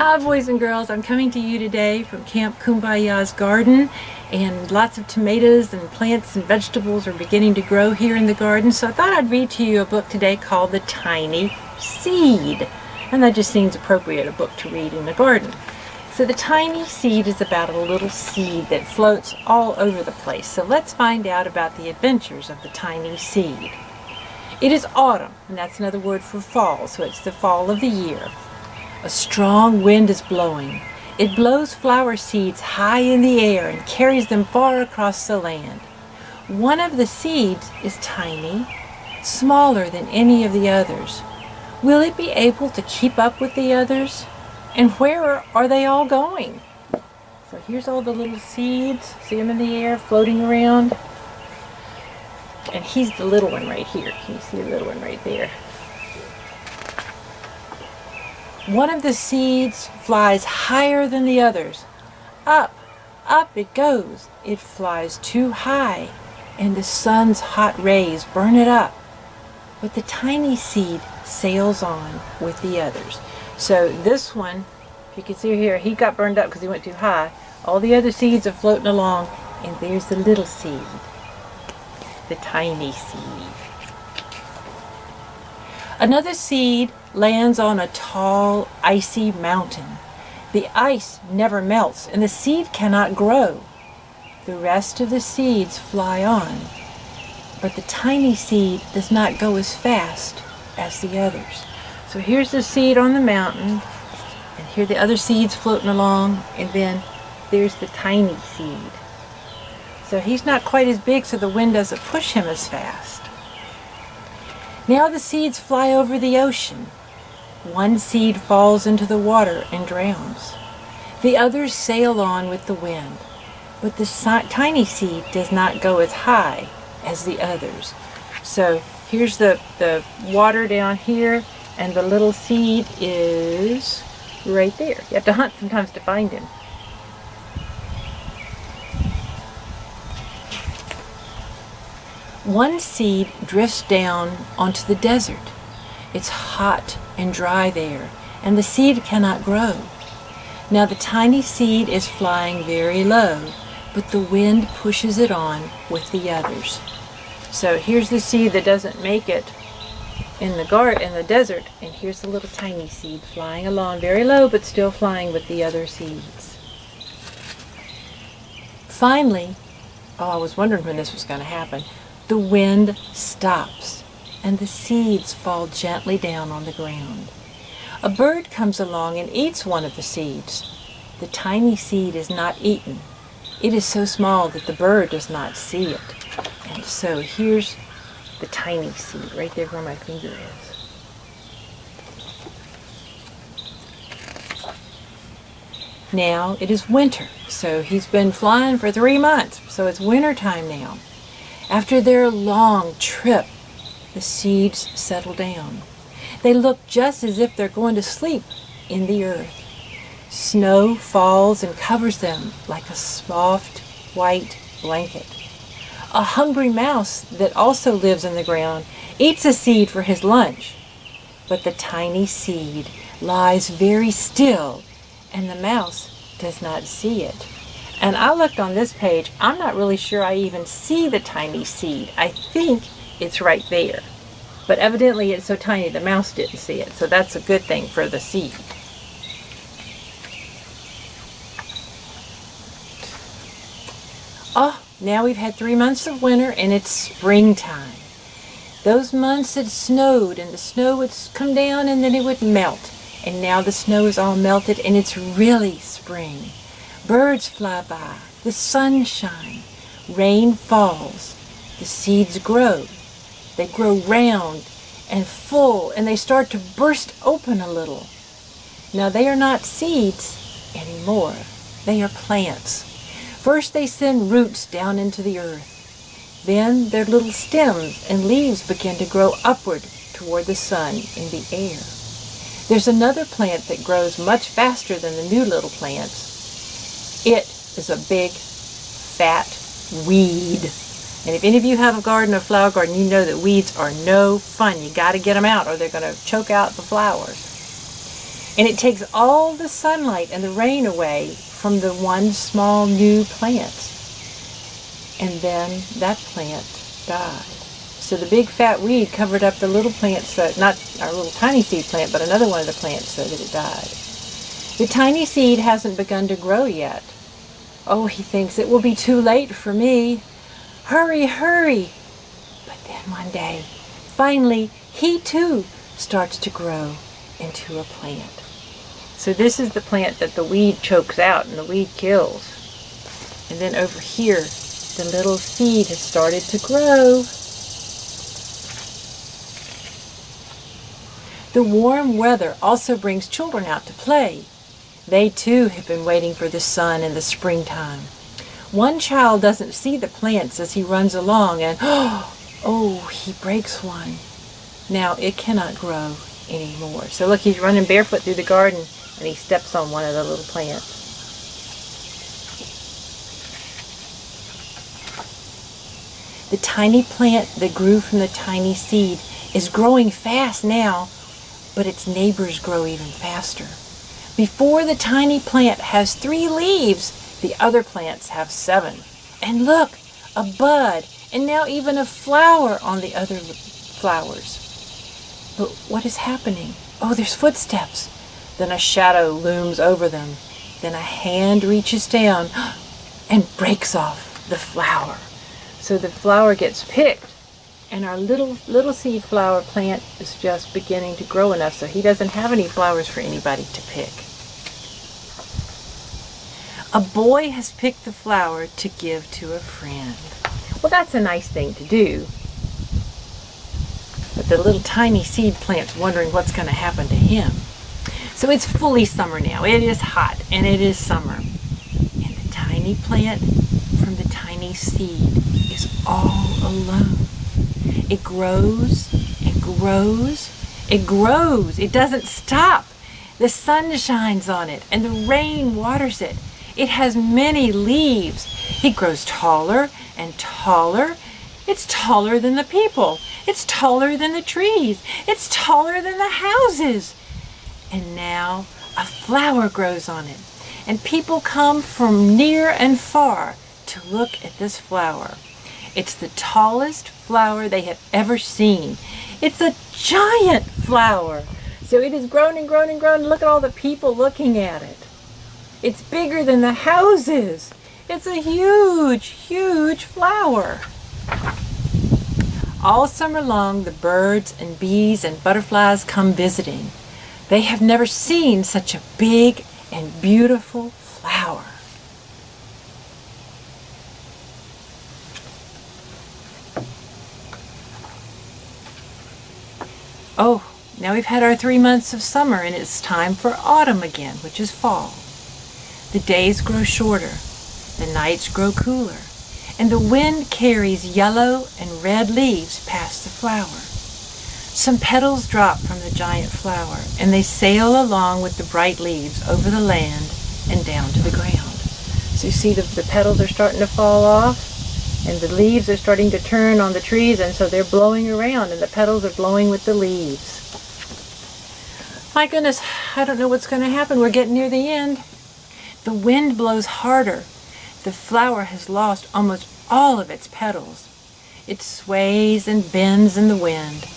Hi boys and girls, I'm coming to you today from Camp Kum-Ba-Yah's garden, and lots of tomatoes and plants and vegetables are beginning to grow here in the garden, so I thought I'd read to you a book today called The Tiny Seed, and that just seems appropriate, a book to read in the garden. So The Tiny Seed is about a little seed that floats all over the place, so let's find out about the adventures of the tiny seed. It is autumn, and that's another word for fall, so it's the fall of the year. A strong wind is blowing. It blows flower seeds high in the air and carries them far across the land. One of the seeds is tiny, smaller than any of the others. Will it be able to keep up with the others? And where are they all going? So here's all the little seeds. See them in the air floating around? And he's the little one right here. Can you see the little one right there? One of the seeds flies higher than the others. Up, up it goes. It flies too high, and the sun's hot rays burn it up. But the tiny seed sails on with the others. So this one, if you can see here, he got burned up because he went too high. All the other seeds are floating along, and there's the little seed, the tiny seed. Another seed lands on a tall, icy mountain. The ice never melts, and the seed cannot grow. The rest of the seeds fly on, but the tiny seed does not go as fast as the others. So here's the seed on the mountain, and here the other seeds floating along, and then there's the tiny seed. So he's not quite as big, so the wind doesn't push him as fast. Now the seeds fly over the ocean. One seed falls into the water and drowns. The others sail on with the wind, but the tiny seed does not go as high as the others. So here's the water down here, and the little seed is right there. You have to hunt sometimes to find him. One seed drifts down onto the desert. It's hot and dry there, and the seed cannot grow. Now the tiny seed is flying very low, but the wind pushes it on with the others. So here's the seed that doesn't make it in the desert, and here's the little tiny seed flying along very low, but still flying with the other seeds. Finally, I was wondering when this was going to happen, the wind stops, and the seeds fall gently down on the ground. A bird comes along and eats one of the seeds. The tiny seed is not eaten. It is so small that the bird does not see it. And so here's the tiny seed right there where my finger is. Now it is winter, so he's been flying for 3 months, so it's winter time now. After their long trip, the seeds settle down. They look just as if they're going to sleep in the earth. Snow falls and covers them like a soft white blanket. A hungry mouse that also lives in the ground eats a seed for his lunch. But the tiny seed lies very still, and the mouse does not see it. And I looked on this page, I'm not really sure I even see the tiny seed. I think it's right there. But evidently it's so tiny the mouse didn't see it, so that's a good thing for the seed. Oh, now we've had 3 months of winter and it's springtime. Those months it snowed, and the snow would come down and then it would melt. And now the snow is all melted and it's really spring. Birds fly by, the sun shines, rain falls, the seeds grow. They grow round and full, and they start to burst open a little. Now they are not seeds anymore, they are plants. First they send roots down into the earth. Then their little stems and leaves begin to grow upward toward the sun in the air. There's another plant that grows much faster than the new little plants. It is a big, fat weed. And if any of you have a garden, a flower garden, you know that weeds are no fun. You got to get them out or they're going to choke out the flowers. And it takes all the sunlight and the rain away from the one small new plant. And then that plant died. So the big fat weed covered up the little plant, so not our little tiny seed plant, but another one of the plants, so that it died. The tiny seed hasn't begun to grow yet. Oh, he thinks, it will be too late for me. Hurry, hurry. But then one day, finally, he too starts to grow into a plant. So this is the plant that the weed chokes out and the weed kills. And then over here, the little seed has started to grow. The warm weather also brings children out to play. They too have been waiting for the sun in the springtime. One child doesn't see the plants as he runs along and, oh, he breaks one. Now it cannot grow anymore. So look, he's running barefoot through the garden and he steps on one of the little plants. The tiny plant that grew from the tiny seed is growing fast now, but its neighbors grow even faster. Before the tiny plant has 3 leaves, the other plants have 7. And look, a bud, and now even a flower on the other flowers. But what is happening? Oh, there's footsteps. Then a shadow looms over them. Then a hand reaches down and breaks off the flower. So the flower gets picked, and our little seed flower plant is just beginning to grow enough so he doesn't have any flowers for anybody to pick. A boy has picked the flower to give to a friend. Well, that's a nice thing to do. But the little tiny seed plant's wondering what's going to happen to him. So it's fully summer now. It is hot and it is summer. And the tiny plant from the tiny seed is all alone. It grows, it grows, it grows. It doesn't stop. The sun shines on it and the rain waters it. It has many leaves. It grows taller and taller. It's taller than the people. It's taller than the trees. It's taller than the houses. And now a flower grows on it. And people come from near and far to look at this flower. It's the tallest flower they have ever seen. It's a giant flower. So it has grown and grown and grown. Look at all the people looking at it. It's bigger than the houses. It's a huge, huge flower. All summer long, the birds and bees and butterflies come visiting. They have never seen such a big and beautiful flower. Oh, now we've had our 3 months of summer and it's time for autumn again, which is fall. The days grow shorter, the nights grow cooler, and the wind carries yellow and red leaves past the flower. Some petals drop from the giant flower, and they sail along with the bright leaves over the land and down to the ground. So you see the petals are starting to fall off, and the leaves are starting to turn on the trees, and so they're blowing around, and the petals are blowing with the leaves. My goodness, I don't know what's going to happen. We're getting near the end. The wind blows harder. The flower has lost almost all of its petals. It sways and bends in the wind.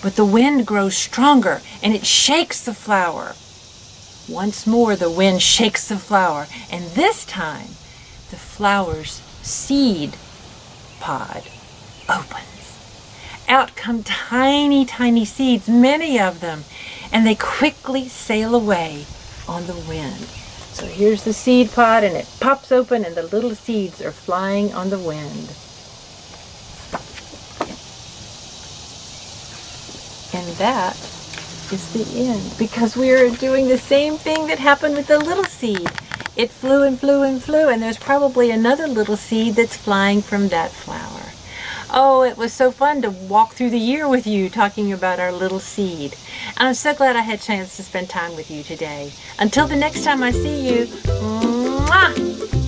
But the wind grows stronger and it shakes the flower. Once more the wind shakes the flower, and this time the flower's seed pod opens. Out come tiny, tiny seeds, many of them, and they quickly sail away on the wind. So here's the seed pod, and it pops open and the little seeds are flying on the wind. And that is the end, because we are doing the same thing that happened with the little seed. It flew and flew and flew, and there's probably another little seed that's flying from that flower. Oh, it was so fun to walk through the year with you talking about our little seed. And I'm so glad I had a chance to spend time with you today. Until the next time I see you, mwah!